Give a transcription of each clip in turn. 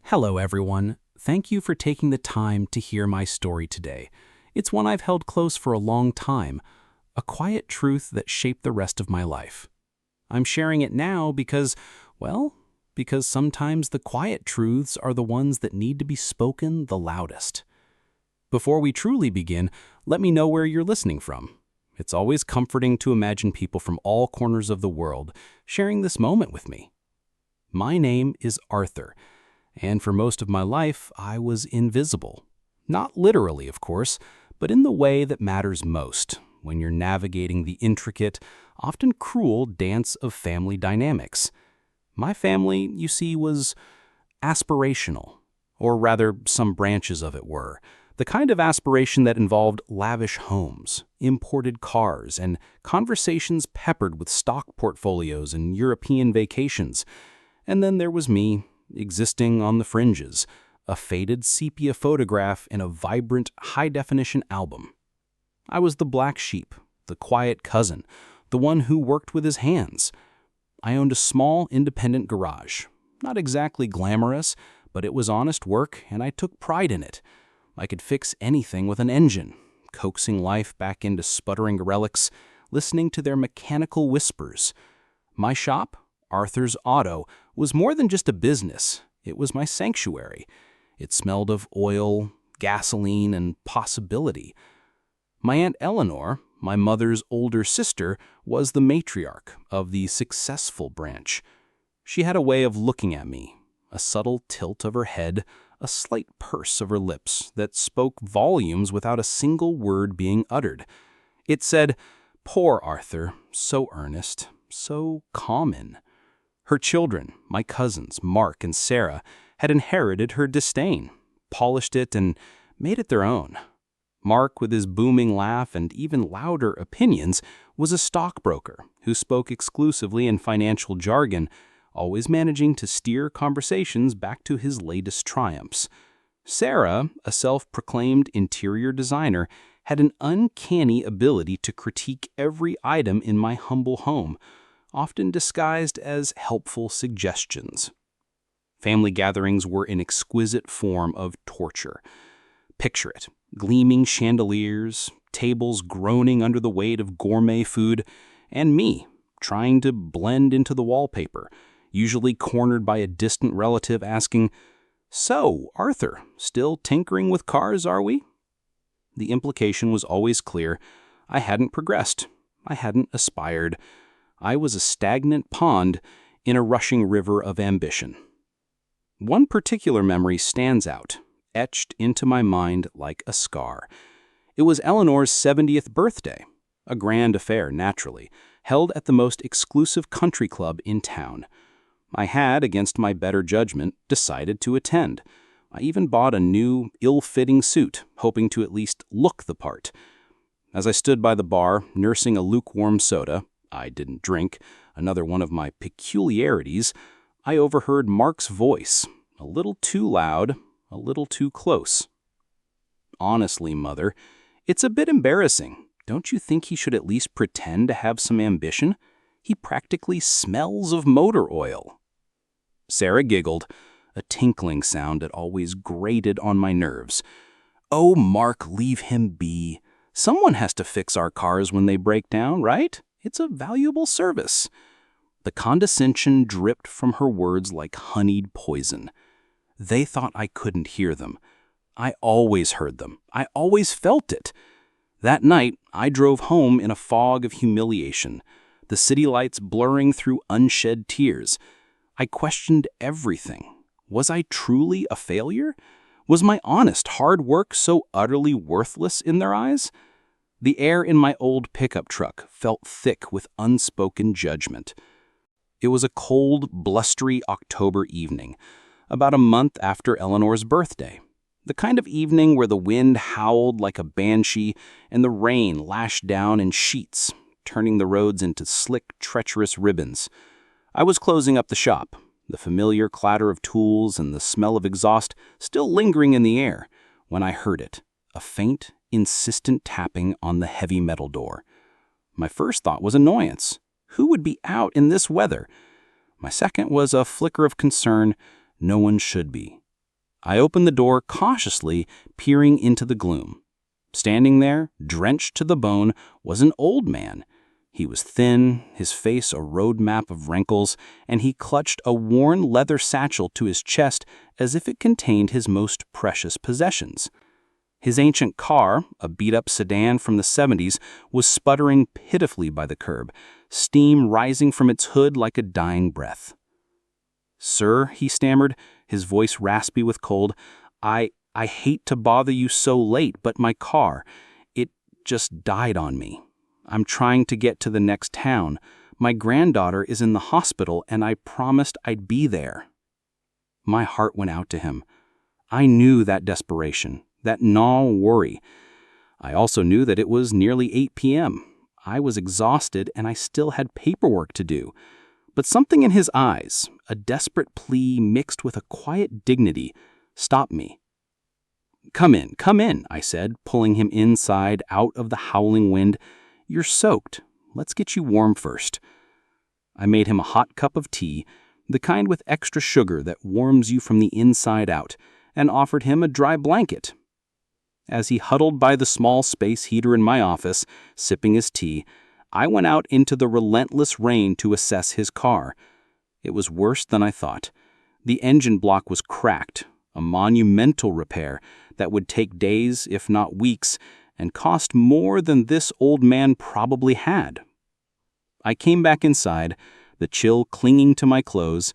Hello, everyone. Thank you for taking the time to hear my story today. It's one I've held close for a long time, a quiet truth that shaped the rest of my life. I'm sharing it now because sometimes the quiet truths are the ones that need to be spoken the loudest. Before we truly begin, let me know where you're listening from. It's always comforting to imagine people from all corners of the world sharing this moment with me. My name is Arthur. And for most of my life, I was invisible. Not literally, of course, but in the way that matters most, when you're navigating the intricate, often cruel dance of family dynamics. My family, you see, was aspirational, or rather, some branches of it were. The kind of aspiration that involved lavish homes, imported cars, and conversations peppered with stock portfolios and European vacations. And then there was me, existing on the fringes, a faded sepia photograph in a vibrant, high-definition album. I was the black sheep, the quiet cousin, the one who worked with his hands. I owned a small, independent garage. Not exactly glamorous, but it was honest work, and I took pride in it. I could fix anything with an engine, coaxing life back into sputtering relics, listening to their mechanical whispers. My shop, Arthur's Auto, was more than just a business. It was my sanctuary. It smelled of oil, gasoline, and possibility. My Aunt Eleanor, my mother's older sister, was the matriarch of the successful branch. She had a way of looking at me, a subtle tilt of her head, a slight purse of her lips that spoke volumes without a single word being uttered. It said, "Poor Arthur, so earnest, so common." Her children, my cousins, Mark and Sarah, had inherited her disdain, polished it, and made it their own. Mark, with his booming laugh and even louder opinions, was a stockbroker who spoke exclusively in financial jargon, always managing to steer conversations back to his latest triumphs. Sarah, a self-proclaimed interior designer, had an uncanny ability to critique every item in my humble home, often disguised as helpful suggestions. Family gatherings were an exquisite form of torture. Picture it: gleaming chandeliers, tables groaning under the weight of gourmet food, and me trying to blend into the wallpaper, usually cornered by a distant relative asking, "So, Arthur, still tinkering with cars, are we?" The implication was always clear. I hadn't progressed. I hadn't aspired. I was a stagnant pond in a rushing river of ambition. One particular memory stands out, etched into my mind like a scar. It was Eleanor's 70th birthday, a grand affair, naturally, held at the most exclusive country club in town. I had, against my better judgment, decided to attend. I even bought a new, ill-fitting suit, hoping to at least look the part. As I stood by the bar, nursing a lukewarm soda, I didn't drink, another one of my peculiarities, I overheard Mark's voice, a little too loud, a little too close. "Honestly, Mother, it's a bit embarrassing. Don't you think he should at least pretend to have some ambition? He practically smells of motor oil." Sarah giggled, a tinkling sound that always grated on my nerves. "Oh, Mark, leave him be. Someone has to fix our cars when they break down, right? It's a valuable service." The condescension dripped from her words like honeyed poison. They thought I couldn't hear them. I always heard them. I always felt it. That night, I drove home in a fog of humiliation, the city lights blurring through unshed tears. I questioned everything. Was I truly a failure? Was my honest hard work so utterly worthless in their eyes? The air in my old pickup truck felt thick with unspoken judgment. It was a cold, blustery October evening, about a month after Eleanor's birthday. The kind of evening where the wind howled like a banshee and the rain lashed down in sheets, turning the roads into slick, treacherous ribbons. I was closing up the shop, the familiar clatter of tools and the smell of exhaust still lingering in the air, when I heard it, a faint, insistent tapping on the heavy metal door. My first thought was annoyance. Who would be out in this weather? My second was a flicker of concern. No one should be. I opened the door cautiously, peering into the gloom. Standing there, drenched to the bone, was an old man. He was thin, his face a road map of wrinkles, and he clutched a worn leather satchel to his chest as if it contained his most precious possessions. His ancient car, a beat-up sedan from the 70s, was sputtering pitifully by the curb, steam rising from its hood like a dying breath. "Sir," he stammered, his voice raspy with cold, I hate to bother you so late, but my car, it just died on me. I'm trying to get to the next town. My granddaughter is in the hospital, and I promised I'd be there." My heart went out to him. I knew that desperation, that gnawing worry. I also knew that it was nearly 8 p.m. I was exhausted, and I still had paperwork to do. But something in his eyes, a desperate plea mixed with a quiet dignity, stopped me. Come in," I said, pulling him inside out of the howling wind. "You're soaked. Let's get you warm first." I made him a hot cup of tea, the kind with extra sugar that warms you from the inside out, and offered him a dry blanket. As he huddled by the small space heater in my office, sipping his tea, I went out into the relentless rain to assess his car. It was worse than I thought. The engine block was cracked, a monumental repair that would take days, if not weeks, and cost more than this old man probably had. I came back inside, the chill clinging to my clothes.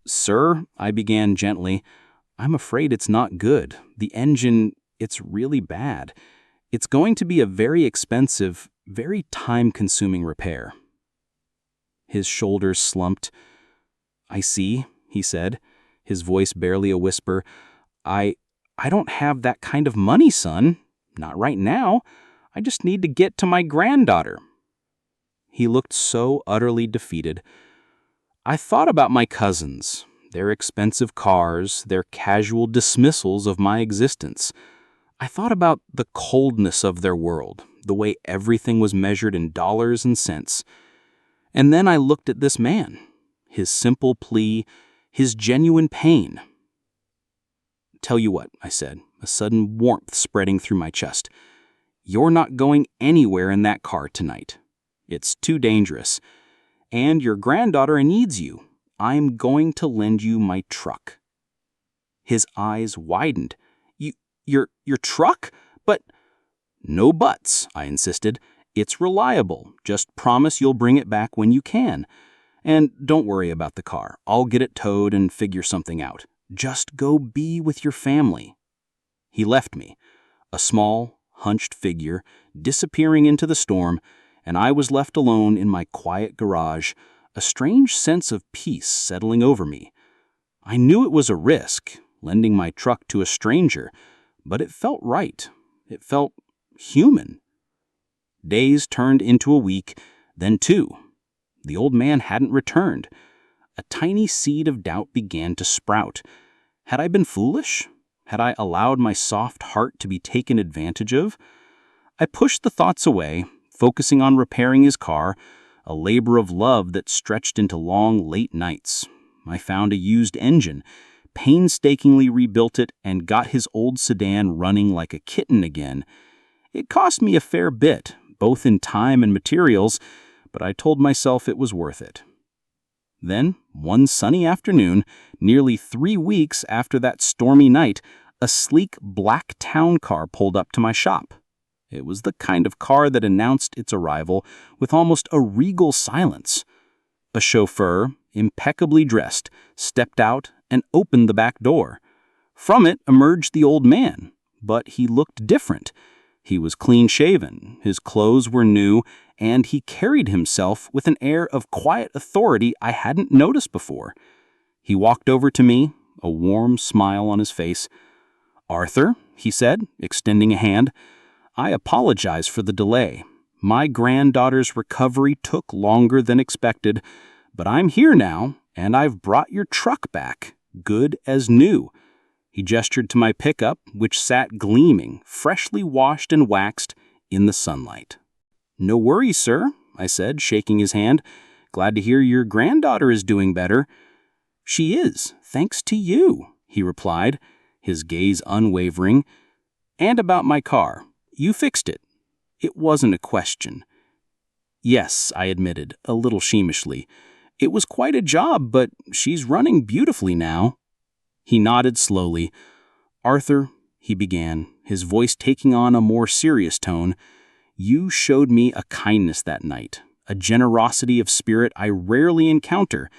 "Sir," I began gently, "I'm afraid it's not good. The engine, it's really bad. It's going to be a very expensive, very time-consuming repair." His shoulders slumped. "I see," he said, his voice barely a whisper. I don't have that kind of money, son. Not right now. I just need to get to my granddaughter." He looked so utterly defeated. I thought about my cousins, their expensive cars, their casual dismissals of my existence. I thought about the coldness of their world, the way everything was measured in dollars and cents. And then I looked at this man, his simple plea, his genuine pain. "Tell you what," I said, a sudden warmth spreading through my chest. "You're not going anywhere in that car tonight. It's too dangerous. And your granddaughter needs you. I'm going to lend you my truck." His eyes widened. Your truck? But..." "No buts," I insisted. "It's reliable. Just promise you'll bring it back when you can. And don't worry about the car. I'll get it towed and figure something out. Just go be with your family." He left me, a small, hunched figure, disappearing into the storm, and I was left alone in my quiet garage, a strange sense of peace settling over me. I knew it was a risk, lending my truck to a stranger, but it felt right. It felt human. Days turned into a week, then 2. The old man hadn't returned. A tiny seed of doubt began to sprout. Had I been foolish? Had I allowed my soft heart to be taken advantage of? I pushed the thoughts away, focusing on repairing his car, a labor of love that stretched into long, late nights. I found a used engine, painstakingly rebuilt it, and got his old sedan running like a kitten again. It cost me a fair bit, both in time and materials, but I told myself it was worth it. Then, one sunny afternoon, nearly 3 weeks after that stormy night, a sleek black town car pulled up to my shop. It was the kind of car that announced its arrival with almost a regal silence. A chauffeur, impeccably dressed, stepped out and opened the back door. From it emerged the old man, but he looked different. He was clean-shaven, his clothes were new, and he carried himself with an air of quiet authority I hadn't noticed before. He walked over to me, a warm smile on his face. "Arthur," he said, extending a hand, "I apologize for the delay. My granddaughter's recovery took longer than expected, but I'm here now, and I've brought your truck back, good as new." He gestured to my pickup, which sat gleaming, freshly washed and waxed, in the sunlight. "No worries, sir," I said, shaking his hand. "Glad to hear your granddaughter is doing better." "She is, thanks to you," he replied, his gaze unwavering. "And about my car. You fixed it." It wasn't a question. "Yes," I admitted, a little sheepishly. "It was quite a job, but she's running beautifully now." He nodded slowly. "Arthur," he began, his voice taking on a more serious tone, "you showed me a kindness that night, a generosity of spirit I rarely encounter.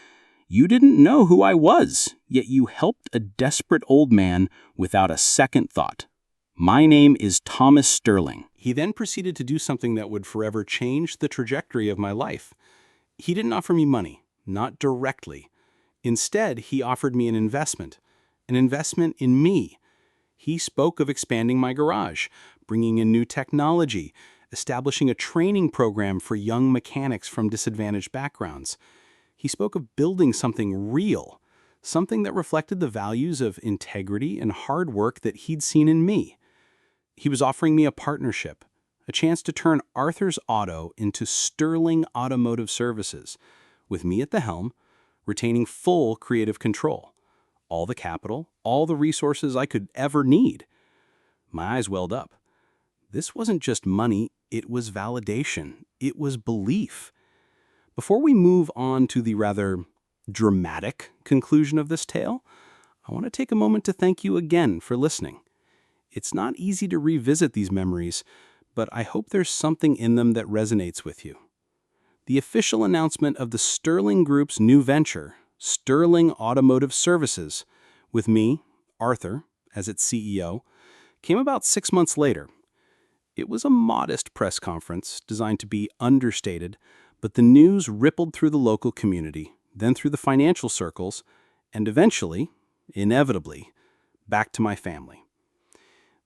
You didn't know who I was, yet you helped a desperate old man without a second thought. My name is Thomas Sterling." He then proceeded to do something that would forever change the trajectory of my life. He didn't offer me money, not directly. Instead, he offered me an investment in me. He spoke of expanding my garage, bringing in new technology, establishing a training program for young mechanics from disadvantaged backgrounds. He spoke of building something real, something that reflected the values of integrity and hard work that he'd seen in me. He was offering me a partnership, a chance to turn Arthur's Auto into Sterling Automotive Services, with me at the helm, retaining full creative control. All the capital, all the resources I could ever need. My eyes welled up. This wasn't just money, it was validation. It was belief. Before we move on to the rather dramatic conclusion of this tale, I want to take a moment to thank you again for listening. It's not easy to revisit these memories, but I hope there's something in them that resonates with you. The official announcement of the Sterling Group's new venture, Sterling Automotive Services, with me, Arthur, as its CEO, came about 6 months later. It was a modest press conference designed to be understated, but the news rippled through the local community, then through the financial circles, and eventually, inevitably, back to my family.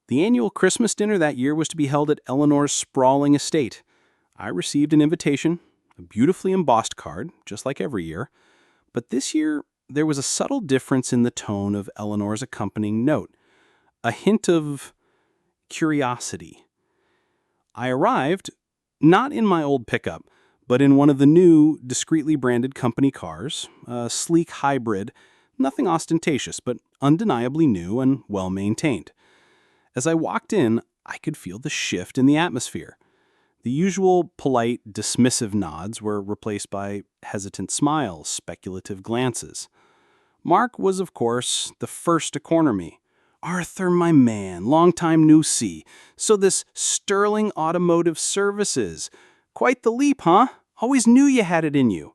The annual Christmas dinner that year was to be held at Eleanor's sprawling estate. I received an invitation, a beautifully embossed card, just like every year, but this year there was a subtle difference in the tone of Eleanor's accompanying note, a hint of curiosity. I arrived, not in my old pickup, but in one of the new, discreetly branded company cars, a sleek hybrid, nothing ostentatious, but undeniably new and well-maintained. As I walked in, I could feel the shift in the atmosphere. The usual polite, dismissive nods were replaced by hesitant smiles, speculative glances. Mark was, of course, the first to corner me. "Arthur, my man, long time no see. So this Sterling Automotive Services. Quite the leap, huh? Always knew you had it in you."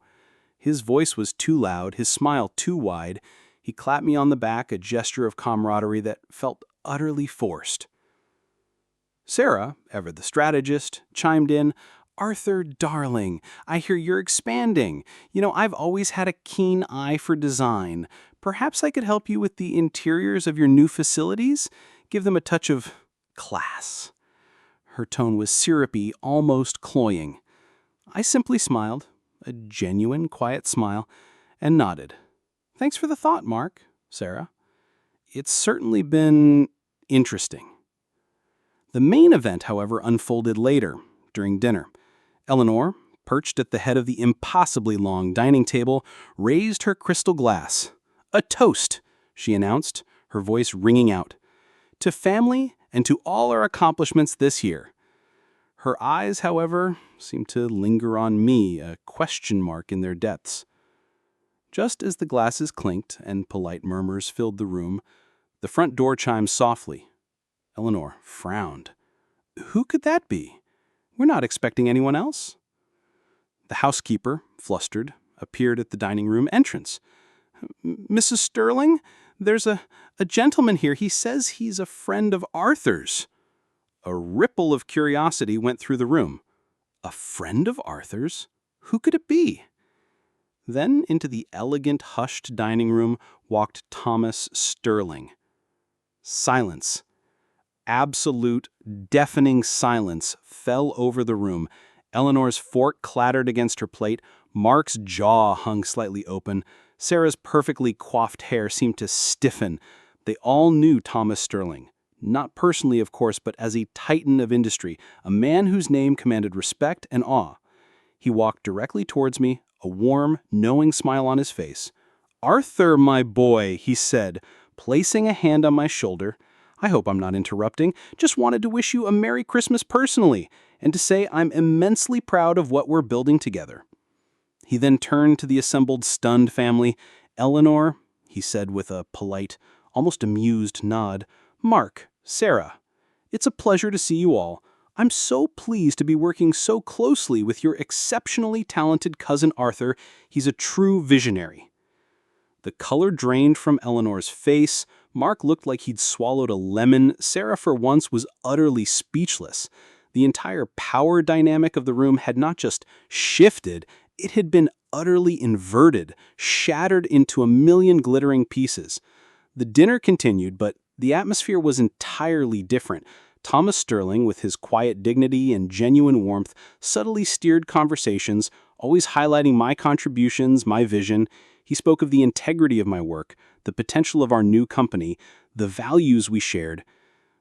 His voice was too loud, his smile too wide. He clapped me on the back, a gesture of camaraderie that felt utterly forced. Sarah, ever the strategist, chimed in, "Arthur, darling, I hear you're expanding. I've always had a keen eye for design. Perhaps I could help you with the interiors of your new facilities? Give them a touch of class." Her tone was syrupy, almost cloying. I simply smiled, a genuine, quiet smile, and nodded. "Thanks for the thought, Mark, Sarah. It's certainly been interesting." The main event, however, unfolded later, during dinner. Eleanor, perched at the head of the impossibly long dining table, raised her crystal glass. "A toast," she announced, her voice ringing out. "To family and to all our accomplishments this year." Her eyes, however, seemed to linger on me, a question mark in their depths. Just as the glasses clinked and polite murmurs filled the room, the front door chimed softly. Eleanor frowned. "Who could that be? We're not expecting anyone else." The housekeeper, flustered, appeared at the dining room entrance. "Mrs. Sterling, there's a gentleman here. He says he's a friend of Arthur's." A ripple of curiosity went through the room. A friend of Arthur's? Who could it be? Then into the elegant, hushed dining room walked Thomas Sterling. Silence. Absolute, deafening silence fell over the room. Eleanor's fork clattered against her plate. Mark's jaw hung slightly open. Sarah's perfectly coiffed hair seemed to stiffen. They all knew Thomas Sterling. Not personally, of course, but as a titan of industry, a man whose name commanded respect and awe. He walked directly towards me, a warm, knowing smile on his face. "Arthur, my boy," he said, Placing a hand on my shoulder, I hope I'm not interrupting, just wanted to wish you a Merry Christmas personally, and to say I'm immensely proud of what we're building together. He then turned to the assembled stunned family. Eleanor, he said with a polite, almost amused nod. Mark, Sarah, it's a pleasure to see you all. I'm so pleased to be working so closely with your exceptionally talented cousin Arthur. He's a true visionary. The color drained from Eleanor's face. Mark looked like he'd swallowed a lemon. Sarah, for once, was utterly speechless. The entire power dynamic of the room had not just shifted, it had been utterly inverted, shattered into a million glittering pieces. The dinner continued, but the atmosphere was entirely different. Thomas Sterling, with his quiet dignity and genuine warmth, subtly steered conversations, always highlighting my contributions, my vision. He spoke of the integrity of my work, the potential of our new company, the values we shared.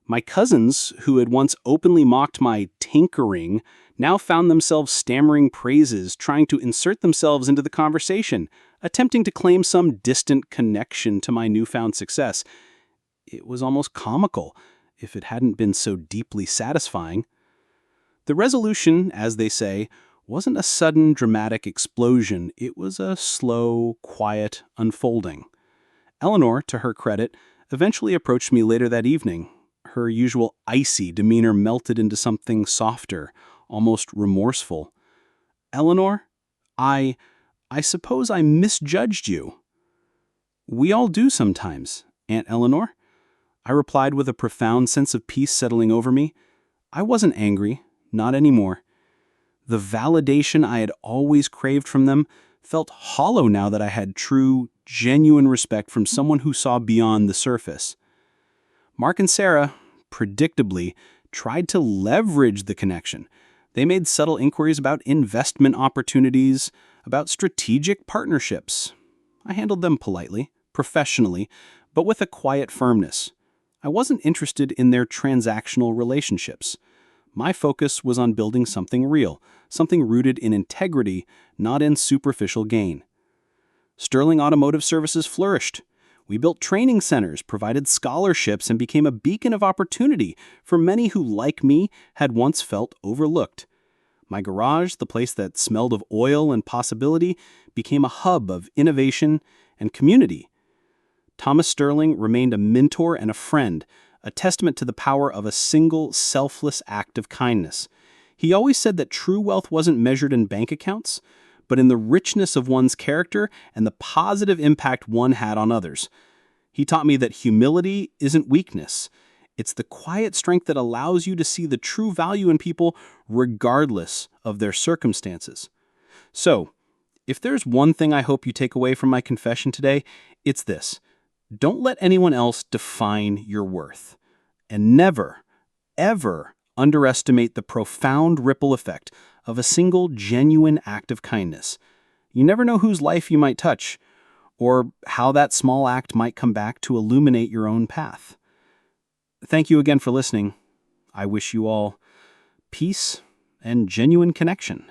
My cousins, who had once openly mocked my tinkering, now found themselves stammering praises, trying to insert themselves into the conversation, attempting to claim some distant connection to my newfound success. It was almost comical, if it hadn't been so deeply satisfying. The resolution, as they say, wasn't a sudden dramatic explosion. It was a slow, quiet unfolding. Eleanor, to her credit, eventually approached me later that evening. Her usual icy demeanor melted into something softer, almost remorseful. Eleanor, I suppose I misjudged you. We all do sometimes, Aunt Eleanor. I replied with a profound sense of peace settling over me. I wasn't angry, not anymore. The validation I had always craved from them felt hollow now that I had true, genuine respect from someone who saw beyond the surface. Mark and Sarah, predictably, tried to leverage the connection. They made subtle inquiries about investment opportunities, about strategic partnerships. I handled them politely, professionally, but with a quiet firmness. I wasn't interested in their transactional relationships. My focus was on building something real, something rooted in integrity, not in superficial gain. Sterling Automotive Services flourished. We built training centers, provided scholarships, and became a beacon of opportunity for many who, like me, had once felt overlooked. My garage, the place that smelled of oil and possibility, became a hub of innovation and community. Thomas Sterling remained a mentor and a friend, a testament to the power of a single, selfless act of kindness. He always said that true wealth wasn't measured in bank accounts, but in the richness of one's character and the positive impact one had on others. He taught me that humility isn't weakness. It's the quiet strength that allows you to see the true value in people regardless of their circumstances. So, if there's one thing I hope you take away from my confession today, it's this. Don't let anyone else define your worth. And never, ever underestimate the profound ripple effect of a single genuine act of kindness. You never know whose life you might touch, or how that small act might come back to illuminate your own path. Thank you again for listening. I wish you all peace and genuine connection.